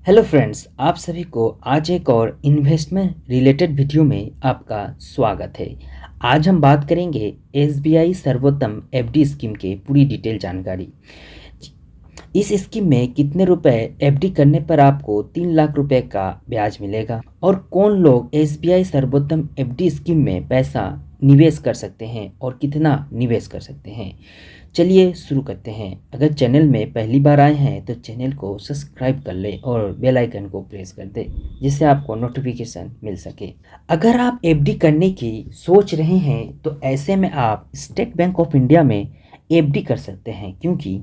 Hello friends, आप सभी को आज एक और इन्वेस्टमेंट रिलेटेड वीडियो में आपका स्वागत है। आज हम बात करेंगे एसबीआई सर्वोत्तम एफडी स्कीम के पूरी डिटेल जानकारी। इस स्कीम में कितने रुपए एफडी करने पर आपको 3 लाख रुपए का ब्याज मिलेगा और कौन लोग एसबीआई सर्वोत्तम एफडी स्कीम में पैसा निवेश कर सकते हैं और कितना निवेश कर सकते हैं। चलिए शुरू करते हैं। अगर चैनल में पहली बार आए हैं तो चैनल को सब्सक्राइब कर ले और बेल आइकन को प्रेस कर दे, जिससे आपको नोटिफिकेशन मिल सके। अगर आप एफडी करने की सोच रहे हैं तो ऐसे में आप स्टेट बैंक ऑफ इंडिया में एफडी कर सकते हैं, क्योंकि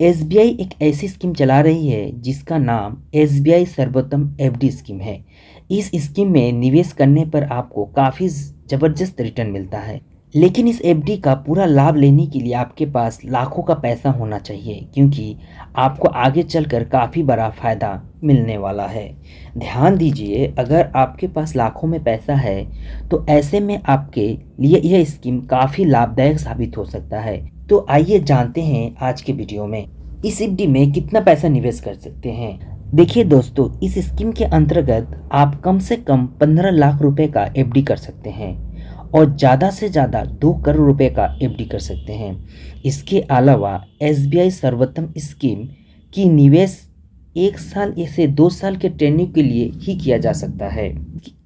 एसबीआई एक ऐसी स्कीम चला रही है जिसका नाम एसबीआई सर्वोत्तम एफडी स्कीम है। इस स्कीम में निवेश करने पर आपको काफ़ी ज़बरदस्त रिटर्न मिलता है, लेकिन इस एफडी का पूरा लाभ लेने के लिए आपके पास लाखों का पैसा होना चाहिए, क्योंकि आपको आगे चलकर काफ़ी बड़ा फ़ायदा मिलने वाला है। ध्यान दीजिए, अगर आपके पास लाखों में पैसा है तो ऐसे में आपके लिए यह स्कीम काफ़ी लाभदायक साबित हो सकता है। तो आइए जानते हैं आज के वीडियो में इस एफडी में कितना पैसा निवेश कर सकते हैं। देखिए दोस्तों, इस स्कीम के अंतर्गत आप कम से कम 15 लाख रुपए का एफडी कर सकते हैं और ज़्यादा से ज़्यादा 2 करोड़ रुपए का एफडी कर सकते हैं। इसके अलावा एसबीआई सर्वोत्तम स्कीम की निवेश 1 साल से 2 साल के ट्रेनिंग के लिए ही किया जा सकता है।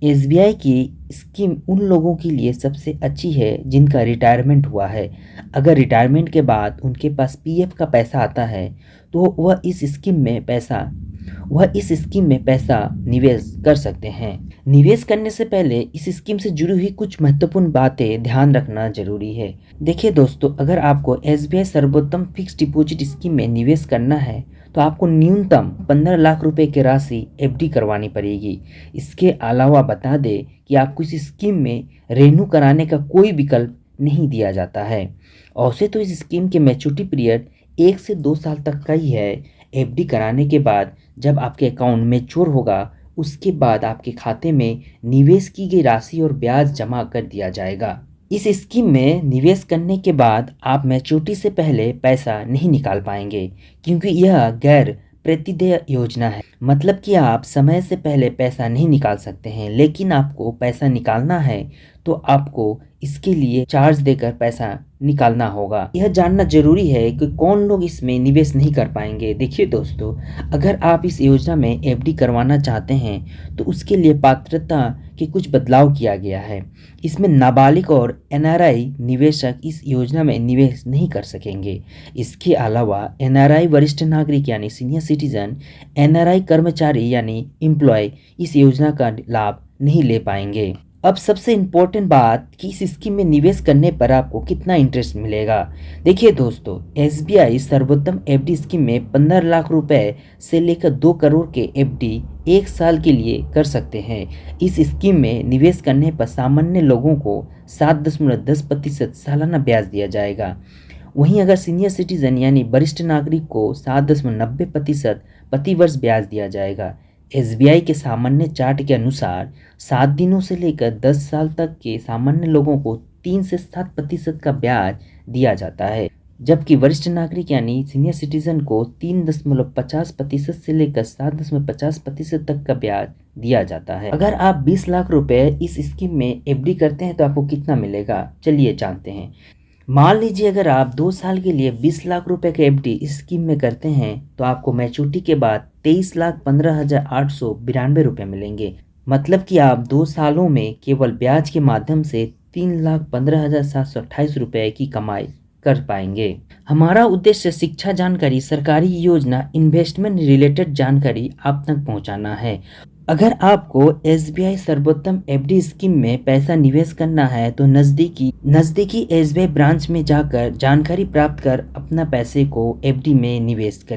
एसबीआई की स्कीम उन लोगों के लिए सबसे अच्छी है जिनका रिटायरमेंट हुआ है। अगर रिटायरमेंट के बाद उनके पास पीएफ का पैसा आता है तो वह इस स्कीम में पैसा निवेश कर सकते हैं। निवेश करने से पहले इस स्कीम से जुड़ी हुई कुछ महत्वपूर्ण बातें ध्यान रखना जरूरी है। देखिए दोस्तों, अगर आपको एसबीआई सर्वोत्तम फिक्स डिपॉजिट स्कीम में निवेश करना है तो आपको न्यूनतम 15 लाख रुपए की राशि एफडी करवानी पड़ेगी। इसके अलावा बता दें कि आपको इस स्कीम में रेन्यू कराने का कोई विकल्प नहीं दिया जाता है। वैसे तो इस स्कीम के मैच्योरिटी पीरियड 1 से 2 साल तक का ही है। एफडी कराने के बाद जब आपके अकाउंट मैच्योर होगा, उसके बाद आपके खाते में निवेश की गई राशि और ब्याज जमा कर दिया जाएगा। इस स्कीम में निवेश करने के बाद आप मैच्योरिटी से पहले पैसा नहीं निकाल पाएंगे, क्योंकि यह गैर प्रतिदेय योजना है। मतलब कि आप समय से पहले पैसा नहीं निकाल सकते हैं, लेकिन आपको पैसा निकालना है तो आपको इसके लिए चार्ज देकर पैसा निकालना होगा। यह जानना जरूरी है कि कौन लोग इसमें निवेश नहीं कर पाएंगे। देखिए दोस्तों, अगर आप इस योजना में एफडी करवाना चाहते हैं तो उसके लिए पात्रता के कुछ बदलाव किया गया है। इसमें नाबालिग और एनआरआई निवेशक इस योजना में निवेश नहीं कर सकेंगे। इसके अलावा एनआरआई वरिष्ठ नागरिक यानी सीनियर सिटीजन, एनआरआई कर्मचारी यानी एम्प्लॉय इस योजना का लाभ नहीं ले पाएंगे। अब सबसे इम्पोर्टेंट बात कि इस स्कीम में निवेश करने पर आपको कितना इंटरेस्ट मिलेगा। देखिए दोस्तों, एसबीआई सर्वोत्तम एफडी स्कीम में 15 लाख रुपए से लेकर 2 करोड़ के एफडी 1 साल के लिए कर सकते हैं। इस स्कीम में निवेश करने पर सामान्य लोगों को 7.10% सालाना ब्याज दिया जाएगा। वहीं अगर सीनियर सिटीजन यानी वरिष्ठ नागरिक को 7.90% प्रतिवर्ष ब्याज दिया जाएगा। एसबीआई के सामान्य चार्ट के अनुसार 7 दिनों से लेकर 10 साल तक के सामान्य लोगों को 3 से 7% का ब्याज दिया जाता है, जबकि वरिष्ठ नागरिक यानी सीनियर सिटीजन को 3.50% से लेकर 7.50% तक का ब्याज दिया जाता है। अगर आप 20 लाख रुपए इस स्कीम में एफडी करते हैं तो आपको कितना मिलेगा, चलिए जानते हैं। मान लीजिए अगर आप 2 साल के लिए 20 लाख रुपए के एफडी इस स्कीम में करते हैं तो आपको मैच्योरिटी के बाद 23,15,892 रुपये मिलेंगे। मतलब कि आप 2 सालों में केवल ब्याज के माध्यम से 3,15,728 रुपये की कमाई कर पाएंगे। हमारा उद्देश्य शिक्षा जानकारी, सरकारी योजना, इन्वेस्टमेंट रिलेटेड जानकारी आप तक पहुंचाना है। अगर आपको एसबीआई सर्वोत्तम एफडी स्कीम में पैसा निवेश करना है तो नज़दीकी एसबीआई ब्रांच में जाकर जानकारी प्राप्त कर अपना पैसे को एफडी में निवेश करें।